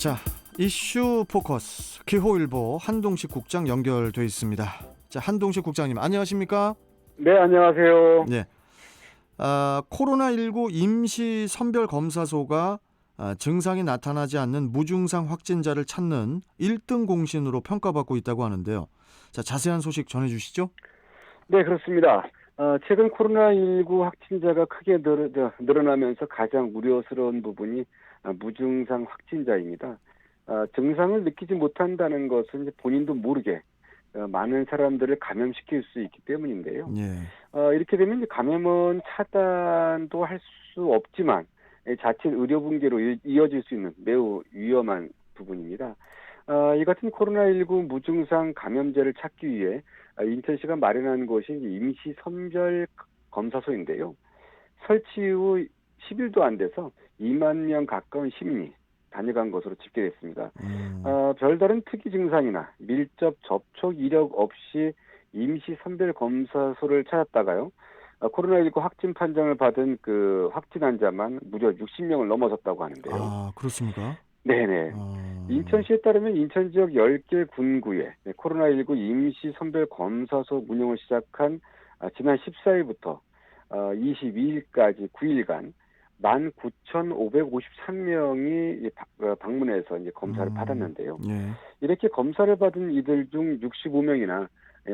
자, 이슈 포커스 기호일보 한동식 국장 연결돼 있습니다. 자, 한동식 국장님 안녕하십니까? 네, 안녕하세요. 네. 코로나19 임시 선별 검사소가 증상이 나타나지 않는 무증상 확진자를 찾는 1등 공신으로 평가받고 있다고 하는데요. 자, 자세한 소식 전해주시죠. 네, 그렇습니다. 최근 코로나19 확진자가 크게 늘어나면서 가장 우려스러운 부분이 무증상 확진자입니다. 증상을 느끼지 못한다는 것은 이제 본인도 모르게 많은 사람들을 감염시킬 수 있기 때문인데요. 예. 이렇게 되면 이제 감염은 차단도 할 수 없지만 자칫 의료 붕괴로 이어질 수 있는 매우 위험한 부분입니다. 이 같은 코로나19 무증상 감염자를 찾기 위해 인천시가 마련한 것이 임시 선별 검사소인데요. 설치 후 10일도 안 돼서 2만 명 가까운 시민이 다녀간 것으로 집계됐습니다. 별다른 특이 증상이나 밀접 접촉 이력 없이 임시 선별 검사소를 찾았다가요. 코로나19 확진 판정을 받은 그 확진 환자만 무려 60명을 넘어섰다고 하는데요. 아, 그렇습니까? 네네. 인천시에 따르면 인천 지역 10개 군구에 코로나19 임시 선별 검사소 운영을 시작한 지난 14일부터 22일까지 9일간 19,553명이 방문해서 이제 검사를 받았는데요. 예. 이렇게 검사를 받은 이들 중 65명이나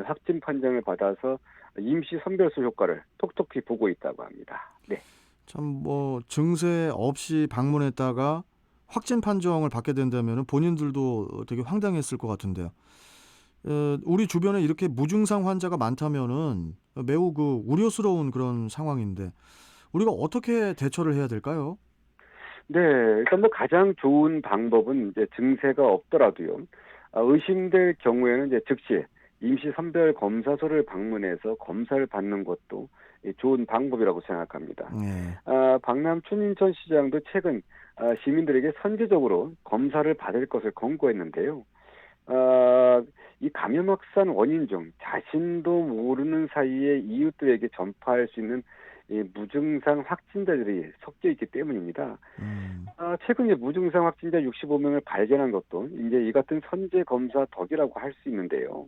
확진 판정을 받아서 임시 선별소 효과를 톡톡히 보고 있다고 합니다. 네. 참 증세 없이 방문했다가 확진 판정을 받게 된다면 본인들도 되게 황당했을 것 같은데요. 우리 주변에 이렇게 무증상 환자가 많다면은 매우 우려스러운 그런 상황인데 우리가 어떻게 대처를 해야 될까요? 네, 일단 가장 좋은 방법은 이제 증세가 없더라도요. 의심될 경우에는 이제 즉시 임시 선별 검사소를 방문해서 검사를 받는 것도 좋은 방법이라고 생각합니다. 네. 박남 춘인천시장도 최근 시민들에게 선제적으로 검사를 받을 것을 권고했는데요. 이 감염 확산 원인 중 자신도 모르는 사이에 이웃들에게 전파할 수 있는 이 무증상 확진자들이 섞여 있기 때문입니다. 최근 이제 무증상 확진자 65명을 발견한 것도 이제 이 같은 선제 검사 덕이라고 할 수 있는데요.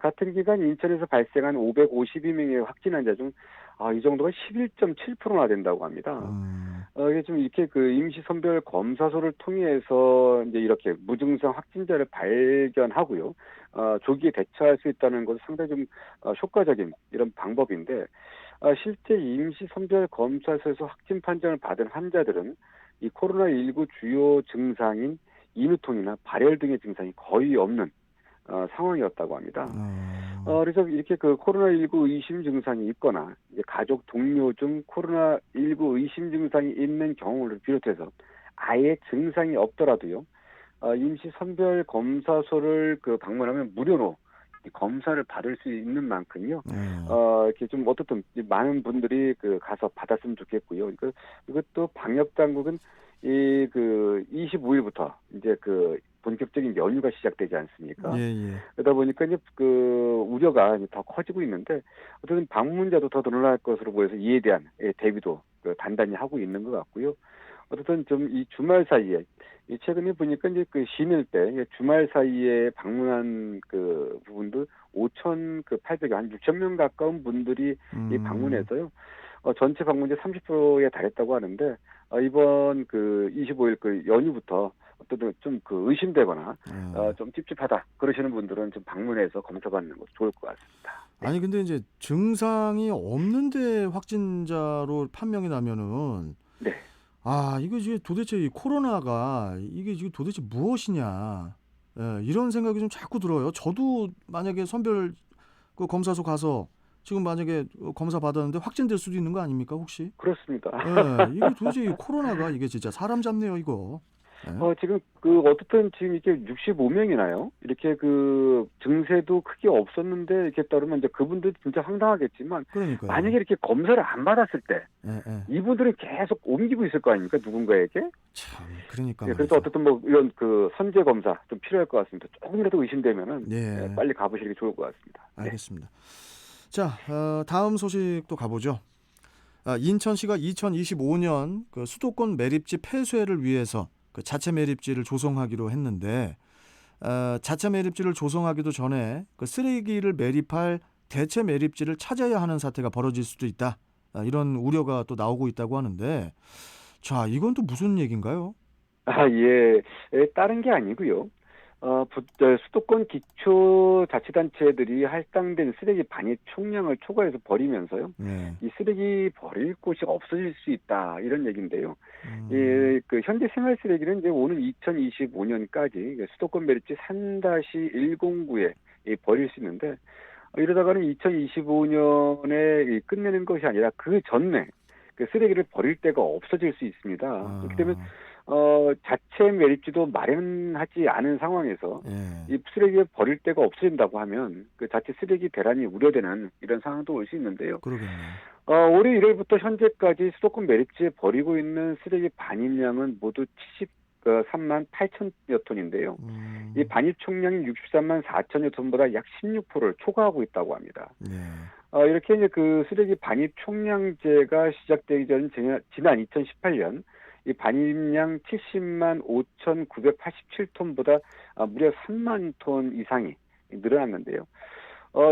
같은 기간 인천에서 발생한 552명의 확진 환자 중 이 정도가 11.7%나 된다고 합니다. 이게 좀 이렇게 임시 선별 검사소를 통해서 이제 이렇게 무증상 확진자를 발견하고요. 조기에 대처할 수 있다는 것은 상당히 좀 효과적인 이런 방법인데 실제 임시 선별 검사소에서 확진 판정을 받은 환자들은 이 코로나19 주요 증상인 인후통이나 발열 등의 증상이 거의 없는 상황이었다고 합니다. 그래서 이렇게 코로나19 의심 증상이 있거나 이제 가족 동료 중 코로나19 의심 증상이 있는 경우를 비롯해서 아예 증상이 없더라도요. 임시 선별 검사소를 방문하면 무료로 이 검사를 받을 수 있는 만큼요. 이렇게 좀 어떻든 많은 분들이 가서 받았으면 좋겠고요. 이것도 방역 당국은 25일부터 이제 본격적인 연휴가 시작되지 않습니까? 예. 그러다 보니까 이제 우려가 이제 더 커지고 있는데 어쨌든 방문자도 더 늘어날 것으로 보여서 이에 대한 대비도 단단히 하고 있는 것 같고요. 어쨌든 좀 이 주말 사이에 최근에 보니까 이제 쉬는 때 주말 사이에 방문한 부분도 5,800여 한 6천 명 가까운 분들이 이 방문해서요. 전체 방문자 30%에 달했다고 하는데 이번 25일 연휴부터 어떤 좀 의심되거나 좀 찝찝하다 그러시는 분들은 좀 방문해서 검사받는 것도 좋을 것 같습니다. 네. 아니 근데 이제 증상이 없는데 확진자로 판명이 나면은 네. 이거 이제 도대체 이 코로나가 이게 지금 도대체 무엇이냐 이런 생각이 좀 자꾸 들어요. 저도 만약에 선별 검사소 가서 지금 만약에 검사 받았는데 확진될 수도 있는 거 아닙니까 혹시? 그렇습니다. 이게 도대체 이 코로나가 이게 진짜 사람 잡네요 이거. 지금 어떻든 지금 이렇게 65명이나요? 이렇게 증세도 크게 없었는데 이렇게 따르면 이제 그분들 진짜 황당하겠지만 그러니까요. 만약에 이렇게 검사를 안 받았을 때 예. 이분들은 계속 옮기고 있을 거 아닙니까? 누군가에게? 참 그러니까 그래서 어쨌든 이런 선제 검사 좀 필요할 것 같습니다. 조금이라도 의심되면은 예. 빨리 가보시는 게 좋을 것 같습니다. 알겠습니다. 자, 다음 소식도 가보죠. 인천시가 2025년 수도권 매립지 폐쇄를 위해서 그 자체 매립지를 조성하기로 했는데 자체 매립지를 조성하기도 전에 그 쓰레기를 매립할 대체 매립지를 찾아야 하는 사태가 벌어질 수도 있다. 이런 우려가 또 나오고 있다고 하는데 자, 이건 또 무슨 얘기인가요? 아, 예. 다른 게 아니고요. 수도권 기초자치단체들이 할당된 쓰레기 반입 총량을 초과해서 버리면서요. 네. 이 쓰레기 버릴 곳이 없어질 수 있다. 이런 얘기인데요. 음, 예, 그 현재 생활 쓰레기는 이제 오는 2025년까지 수도권 매립지 3-109에 버릴 수 있는데 이러다가는 2025년에 끝내는 것이 아니라 그 전에 그 쓰레기를 버릴 데가 없어질 수 있습니다. 그렇기 때문에 아, 자체 매립지도 마련하지 않은 상황에서 예, 이 쓰레기를 버릴 데가 없어진다고 하면 그 자체 쓰레기 대란이 우려되는 이런 상황도 올 수 있는데요. 그러겠네요. 올해 1월부터 현재까지 수도권 매립지에 버리고 있는 쓰레기 반입량은 모두 73만 8천여 톤인데요. 이 음, 반입 총량이 63만 4천여 톤보다 약 16%를 초과하고 있다고 합니다. 예, 이렇게 이제 그 쓰레기 반입 총량제가 시작되기 전 지난 2018년 이 반입량 70만 5,987톤보다 무려 3만 톤 이상이 늘어났는데요.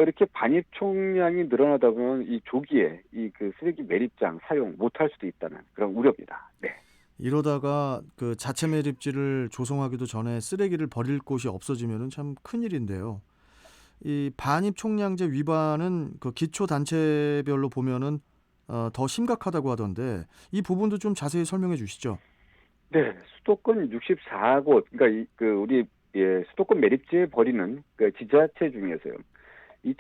이렇게 반입 총량이 늘어나다 보면 이 조기에 이 그 쓰레기 매립장 사용 못할 수도 있다는 그런 우려입니다. 네. 이러다가 그 자체 매립지를 조성하기도 전에 쓰레기를 버릴 곳이 없어지면은 참 큰일인데요. 이 반입 총량제 위반은 그 기초 단체별로 보면은 더 심각하다고 하던데 이 부분도 좀 자세히 설명해 주시죠. 네, 수도권 64곳, 그러니까 우리 수도권 매립지에 버리는 그 지자체 중에서요. 이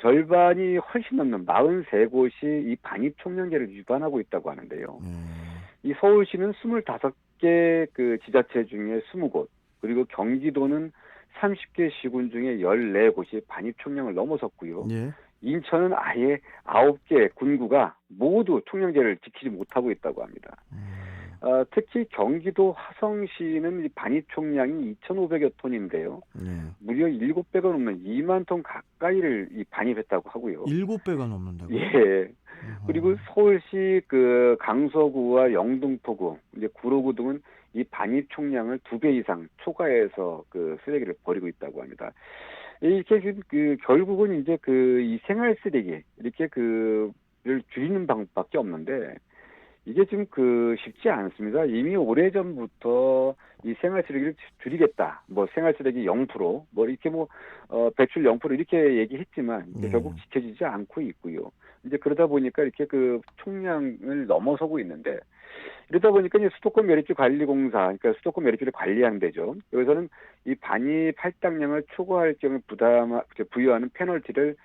절반이 훨씬 넘는 43곳이 이 반입 총량제를 위반하고 있다고 하는데요. 예, 이 서울시는 25개 그 지자체 중에 20곳, 그리고 경기도는 30개 시군 중에 14곳이 반입 총량을 넘어섰고요. 예, 인천은 아예 9개 군구가 모두 총량제를 지키지 못하고 있다고 합니다. 음, 특히 경기도 화성시는 이 반입 총량이 2,500여 톤인데요. 예. 무려 7배가 넘는 2만 톤 가까이를 이 반입했다고 하고요. 7배가 넘는다고요? 예. 그리고 어허. 서울시 그 강서구와 영등포구, 이제 구로구 등은 이 반입 총량을 2배 이상 초과해서 그 쓰레기를 버리고 있다고 합니다. 이렇게 결국은 이제 그 이 생활 쓰레기 이렇게 그를 줄이는 방법밖에 없는데 이게 지금 쉽지 않습니다. 이미 오래전부터 이 생활 쓰레기를 줄이겠다. 뭐 생활 쓰레기 0%뭐 이렇게 배출 0% 이렇게 얘기했지만 이제 예, 결국 지켜지지 않고 있고요. 이제 그러다 보니까 이렇게 그 총량을 넘어서고 있는데 이러다 보니까 이제 수도권 매립지 관리공사, 그러니까 수도권 매립지를 관리하는 데죠. 여기서는 이 반입 할당량을 초과할 경우 부여하는 페널티를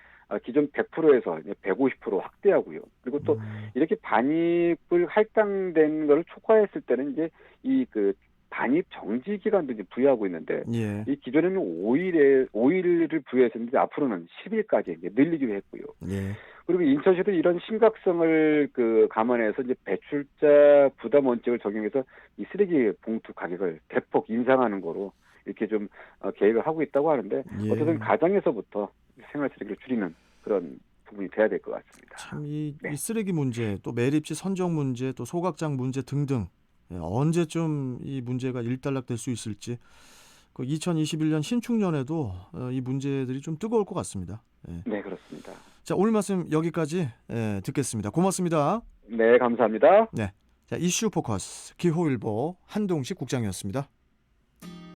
기존 100%에서 150% 확대하고요. 그리고 또 음, 이렇게 반입을 할당된 걸 초과했을 때는 이제 반입 정지 기간도 이제 부여하고 있는데 예, 이 기존에는 5일을 부여했었는데 앞으로는 10일까지 이제 늘리기로 했고요. 예, 그리고 인천시도 이런 심각성을 감안해서 이제 배출자 부담 원칙을 적용해서 이 쓰레기 봉투 가격을 대폭 인상하는 거로 이렇게 좀 계획을 하고 있다고 하는데 어쨌든 예. 가정에서부터 생활 쓰레기를 줄이는 그런 부분이 돼야 될 것 같습니다. 참 이 네. 쓰레기 문제, 또 매립지 선정 문제, 또 소각장 문제 등등 언제쯤 이 문제가 일단락될 수 있을지 그 2021년 신축년에도 이 문제들이 좀 뜨거울 것 같습니다. 예. 네, 그렇습니다. 자, 오늘 말씀 여기까지 듣겠습니다. 고맙습니다. 네, 감사합니다. 네. 자, 이슈 포커스 기호일보 한동식 국장이었습니다.